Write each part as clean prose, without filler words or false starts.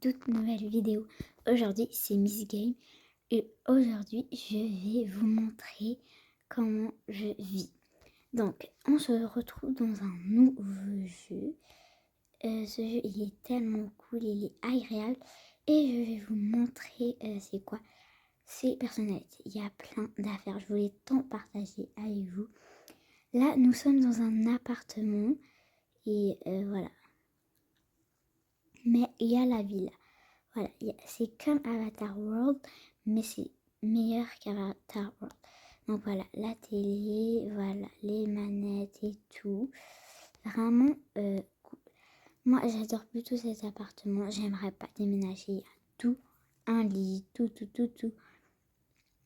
toute nouvelle vidéo. Aujourd'hui c'est Miss Game et aujourd'hui je vais vous montrer comment je vis. Donc on se retrouve dans un nouveau jeu. Ce jeu il est tellement cool, il est agréable et je vais vous montrer c'est quoi ces personnalités. Il y a plein d'affaires, je voulais tant partager avec vous. Là nous sommes dans un appartement et voilà. Mais il y a la villa. Voilà, c'est comme Avatar World, mais c'est meilleur qu'Avatar World. Donc voilà, la télé, voilà, les manettes et tout. Vraiment, cool. Moi j'adore plutôt cet appartement. J'aimerais pas déménager. Il y a tout, un lit, tout.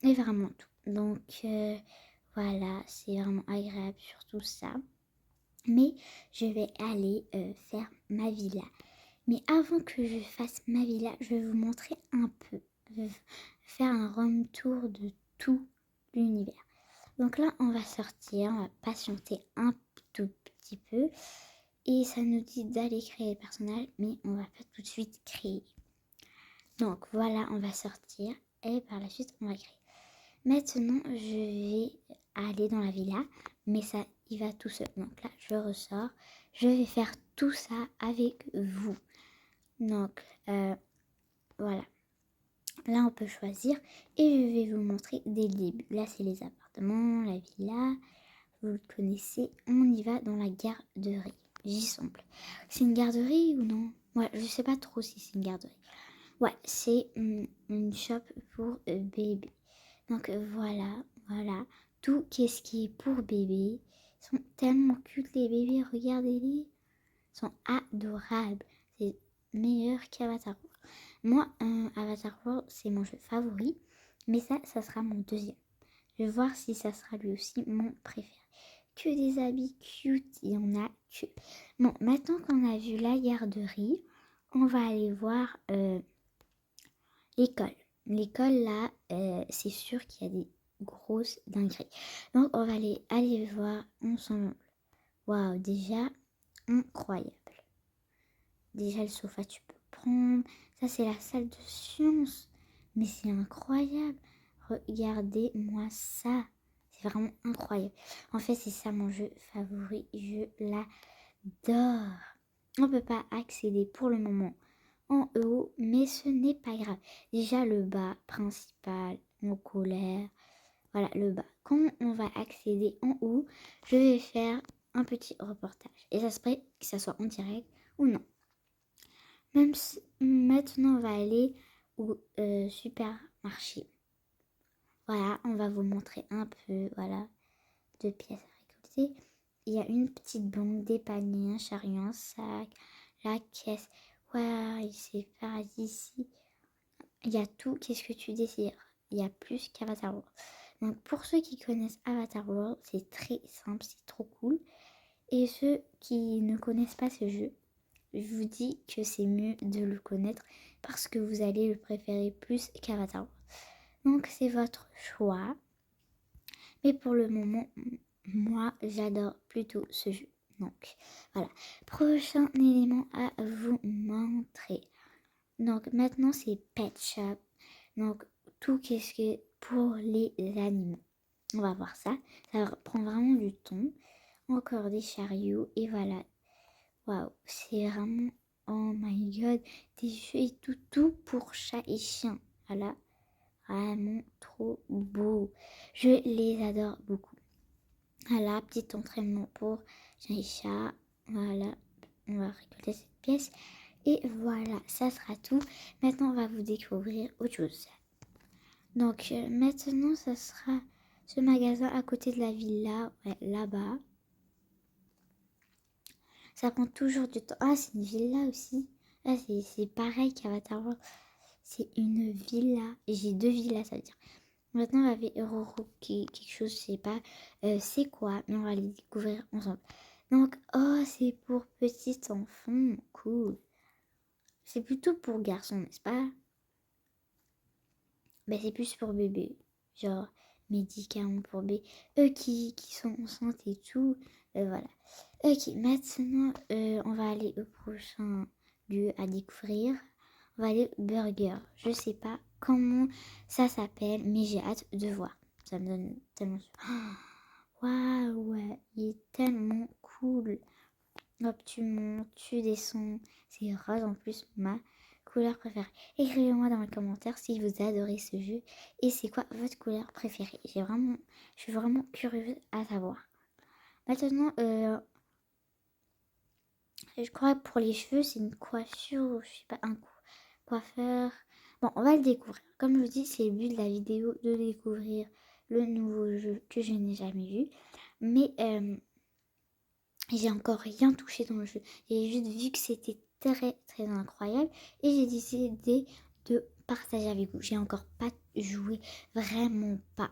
Et vraiment tout. Donc voilà, c'est vraiment agréable surtout ça. Mais je vais aller faire ma villa. Mais avant que je fasse ma villa, je vais vous montrer un peu, je vais faire un room tour de tout l'univers. Donc là, on va sortir, on va patienter un tout petit peu. Et ça nous dit d'aller créer le personnage, mais on va pas tout de suite créer. Donc voilà, on va sortir et par la suite, on va créer. Maintenant, je vais aller dans la villa, mais ça, il va tout seul. Donc là, je ressors. Je vais faire tout ça avec vous. Donc, voilà. Là, on peut choisir et je vais vous montrer dès le début. Là, c'est les appartements, la villa. Vous le connaissez. On y va dans la garderie. J'y semble. C'est une garderie ou non? Ouais, je sais pas trop si c'est une garderie. Ouais, c'est une shop pour bébé. Donc, voilà. Tout qu'est-ce qui est pour bébé. Ils sont tellement cute les bébés. Regardez-les. Ils sont adorables. C'est meilleur qu'Avatar World. Moi, Avatar World, c'est mon jeu favori. Mais ça sera mon deuxième. Je vais voir si ça sera lui aussi mon préféré. Que des habits cute, il y en a que. Bon, maintenant qu'on a vu la garderie, on va aller voir l'école. L'école, là, c'est sûr qu'il y a des grosses dingueries. Donc, on va aller voir ensemble. Waouh, déjà, incroyable. Déjà, le sofa, tu peux prendre. Ça, c'est la salle de sciences. Mais c'est incroyable. Regardez-moi ça. C'est vraiment incroyable. En fait, c'est ça mon jeu favori. Je l'adore. On ne peut pas accéder pour le moment en haut, mais ce n'est pas grave. Déjà, le bas principal, en colère. Voilà, le bas. Quand on va accéder en haut, je vais faire un petit reportage. Et ça se peut que ça soit en direct ou non. Même si maintenant on va aller au supermarché. Voilà, on va vous montrer un peu, voilà, de pièces à récolter. Il y a une petite banque, des paniers, un chariot, un sac, la caisse. Ouais, c'est paradis ici. Il y a tout, qu'est-ce que tu désires? Il y a plus qu'Avatar World. Donc pour ceux qui connaissent Avatar World, c'est très simple, c'est trop cool. Et ceux qui ne connaissent pas ce jeu, je vous dis que c'est mieux de le connaître parce que vous allez le préférer plus qu'Avatar World. Donc c'est votre choix. Mais pour le moment, moi j'adore plutôt ce jeu. Donc voilà. Prochain élément à vous montrer. Donc maintenant c'est Pet Shop. Donc tout qu'est-ce que pour les animaux. On va voir ça. Ça prend vraiment du temps. Encore des chariots et voilà. Waouh, c'est vraiment, oh my god, des jeux et tout pour chat et chien. Voilà, vraiment trop beau. Je les adore beaucoup. Voilà, petit entraînement pour chien et chat. Voilà, on va récolter cette pièce. Et voilà, ça sera tout. Maintenant, on va vous découvrir autre chose. Donc, maintenant, ça sera ce magasin à côté de la villa, ouais, là-bas. Ça prend toujours du temps. Ah, c'est une villa aussi. Ah, c'est pareil qu'Avatar World. C'est une villa. J'ai deux villas, ça veut dire. Maintenant, on va ver quelque chose, je sais pas c'est quoi, mais on va les découvrir ensemble. Donc, oh, c'est pour petits enfants. Cool. C'est plutôt pour garçons, n'est-ce pas? Ben, c'est plus pour bébé. Genre, médicaments pour bébé. Eux qui sont enceintes et tout. Voilà. Ok, maintenant, on va aller au prochain lieu à découvrir. on va aller burger. Je sais pas comment ça s'appelle, mais j'ai hâte de voir. Ça me donne tellement... Waouh, ouais, il est tellement cool. Hop, tu montes, tu descends. C'est rose en plus, ma couleur préférée. Écrivez-moi dans les commentaires si vous adorez ce jeu et c'est quoi votre couleur préférée. Je suis vraiment curieuse à savoir. Maintenant, je crois que pour les cheveux, c'est une coiffure, ou je sais pas, un coiffeur. Bon, on va le découvrir. Comme je vous dis, c'est le but de la vidéo de découvrir le nouveau jeu que je n'ai jamais vu. Mais j'ai encore rien touché dans le jeu. J'ai juste vu que c'était très très incroyable et j'ai décidé de partager avec vous. J'ai encore pas joué, vraiment pas.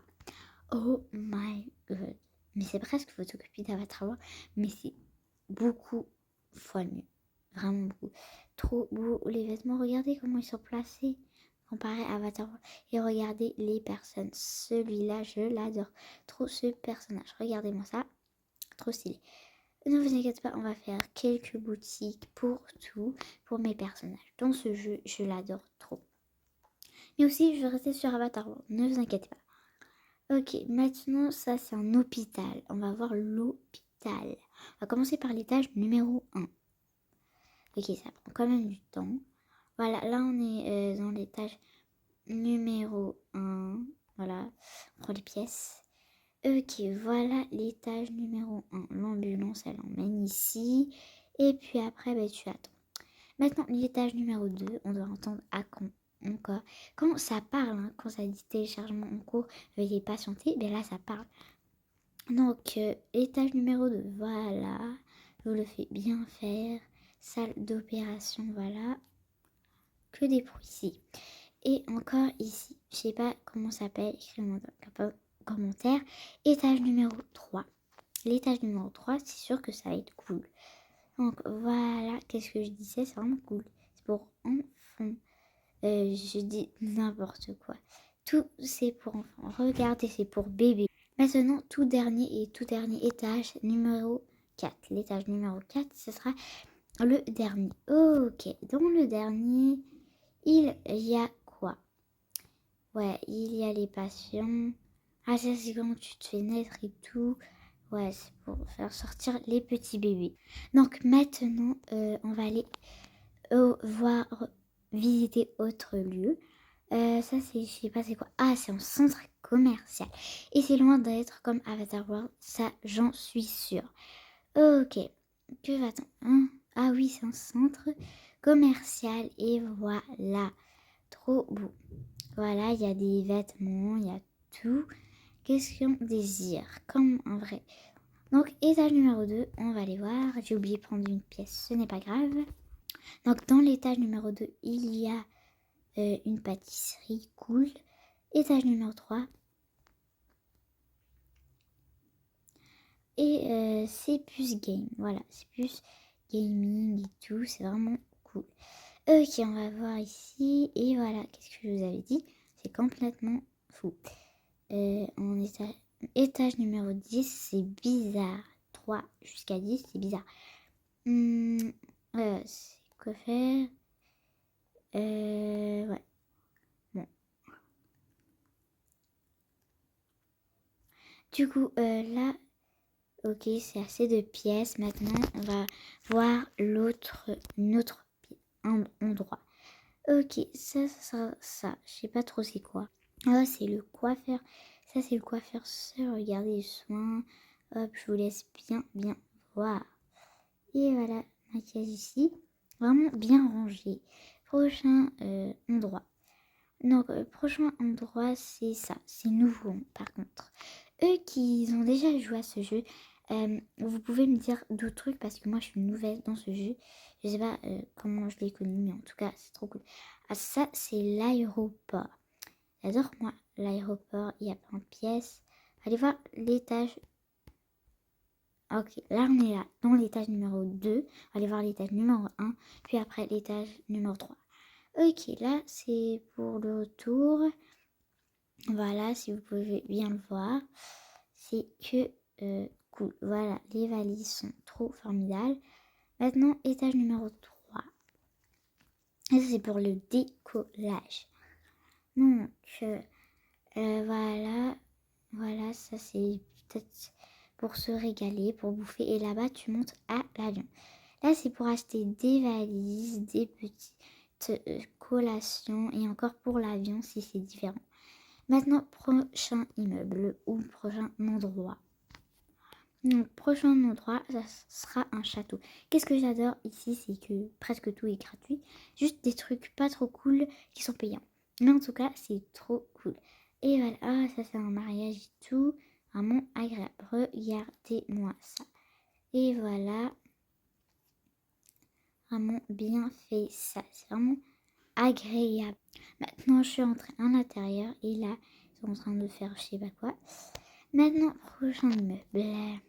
Oh my god. Mais c'est presque photocopie d'Avatar World, mais c'est beaucoup fois mieux. Vraiment beaucoup. Trop beau. Les vêtements, regardez comment ils sont placés comparé à Avatar World. Et regardez les personnes. Celui-là, je l'adore. Trop ce personnage. Regardez-moi ça. Trop stylé. Ne vous inquiétez pas, on va faire quelques boutiques pour tout, pour mes personnages. Dans ce jeu, je l'adore trop. Mais aussi, je vais rester sur Avatar World. Ne vous inquiétez pas. Ok, maintenant, ça, c'est un hôpital. On va voir l'hôpital. On va commencer par l'étage numéro 1. Ok, ça prend quand même du temps. Voilà, là, on est dans l'étage numéro 1. Voilà, on prend les pièces. Ok, voilà l'étage numéro 1. L'ambulance, elle emmène ici. Et puis après, bah, tu attends. Maintenant, l'étage numéro 2, on doit entendre à quand encore. Quand ça parle, hein, quand ça dit téléchargement en cours, veuillez patienter, ben là, ça parle. Donc, étage numéro 2, voilà. Je vous le fais bien faire. Salle d'opération, voilà. Que des bruits ici. Et encore ici, je sais pas comment ça s'appelle, écrivez-moi dans le commentaire. Étage numéro 3. L'étage numéro 3, c'est sûr que ça va être cool. Donc voilà, qu'est-ce que je disais, c'est vraiment cool. C'est pour enfants. Je dis n'importe quoi. Tout c'est pour enfants. Regardez, c'est pour bébé. Maintenant, tout dernier étage numéro 4. L'étage numéro 4, ce sera le dernier. Ok, dans le dernier, il y a quoi? Ouais, il y a les patients. Ah, ça, c'est quand tu te fais naître et tout. Ouais, c'est pour faire sortir les petits bébés. Donc maintenant, on va aller voir, visiter autre lieu. Ça, c'est, je sais pas c'est quoi. Ah, c'est un centre commercial. Et c'est loin d'être comme Avatar World. Ça, j'en suis sûre. Ok. Que va-t-on hein? Ah oui, c'est un centre commercial. Et voilà. Trop beau. Voilà, il y a des vêtements, il y a tout. Qu'est-ce qu'on désire? Comme un vrai. Donc, étage numéro 2, on va aller voir. J'ai oublié de prendre une pièce, ce n'est pas grave. Donc, dans l'étage numéro 2, il y a une pâtisserie cool. Étage numéro 3. Et c'est plus game. Voilà, c'est plus gaming et tout. C'est vraiment cool. Ok, on va voir ici. Et voilà, qu'est-ce que je vous avais dit? C'est complètement fou. En étage numéro 10, c'est bizarre. 3 jusqu'à 10, c'est bizarre. C'est quoi faire? Ouais. Bon. Du coup, là, ok, c'est assez de pièces. Maintenant, on va voir notre endroit. Ok, ça sera ça. Je sais pas trop c'est quoi. Ah, c'est le coiffeur. Ça, c'est le coiffeur seul. Regardez les soins. Hop, je vous laisse bien voir. Et voilà, maquillage ici. Vraiment bien rangé. Prochain endroit. Donc, prochain endroit, c'est ça. C'est nouveau, par contre. Eux qui ont déjà joué à ce jeu, vous pouvez me dire d'autres trucs parce que moi, je suis nouvelle dans ce jeu. Je sais pas comment je l'ai connu, mais en tout cas, c'est trop cool. Ah, ça, c'est l'aéroport. J'adore, moi, l'aéroport. Il y a plein de pièces. Allez voir l'étage. Ok, là, on est là, dans l'étage numéro 2. On va aller voir l'étage numéro 1, puis après l'étage numéro 3. Ok, là, c'est pour le retour. Voilà, si vous pouvez bien le voir. C'est que cool. Voilà, les valises sont trop formidables. Maintenant, étage numéro 3. Et ça, c'est pour le décollage. Donc, voilà, ça c'est peut-être pour se régaler, pour bouffer. Et là-bas, tu montes à l'avion. Là, c'est pour acheter des valises, des petites collations et encore pour l'avion si c'est différent. Maintenant, prochain immeuble ou prochain endroit. Donc, prochain endroit, ça sera un château. Qu'est-ce que j'adore ici, c'est que presque tout est gratuit. Juste des trucs pas trop cool qui sont payants. Mais en tout cas, c'est trop cool. Et voilà, ah, ça c'est un mariage et tout. Vraiment agréable. Regardez-moi ça. Et voilà, vraiment bien fait ça. C'est vraiment agréable. Maintenant, je suis entrée à l'intérieur et là, ils sont en train de faire je sais pas quoi. Maintenant, prochain immeuble.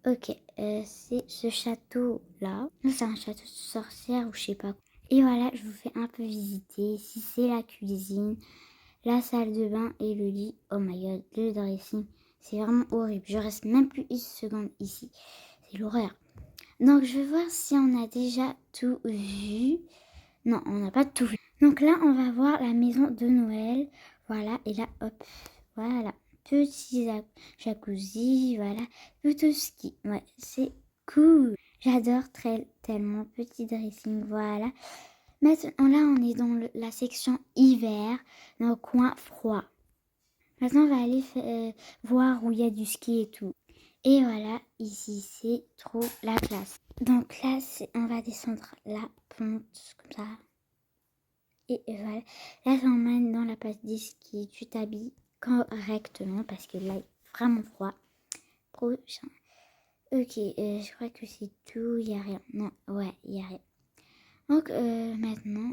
Ok, c'est ce château-là. C'est un château de sorcière ou je sais pas quoi. Et voilà, je vous fais un peu visiter. Ici, c'est la cuisine, la salle de bain et le lit. Oh my god, le dressing. C'est vraiment horrible. Je reste même plus une seconde ici. C'est l'horreur. Donc, je vais voir si on a déjà tout vu. Non, on n'a pas tout vu. Donc là, on va voir la maison de Noël. Voilà, et là, hop, voilà. Petit jacuzzi, voilà. Tout ce qui, ouais, c'est cool. J'adore tellement. Petit dressing, voilà. Maintenant, là, on est dans la section hiver, dans le coin froid. Maintenant, on va aller voir où il y a du ski et tout. Et voilà, ici, c'est trop la classe. Donc là, on va descendre la pente, comme ça. Et voilà, là, ça emmène dans la place des skis. Tu t'habilles correctement parce que là, il est vraiment froid. Prochain. Ok, je crois que c'est tout. Il n'y a rien. Non, ouais, il n'y a rien. Donc maintenant,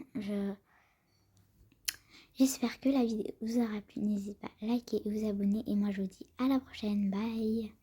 j'espère que la vidéo vous aura plu. N'hésitez pas à liker et vous abonner. Et moi, je vous dis à la prochaine. Bye.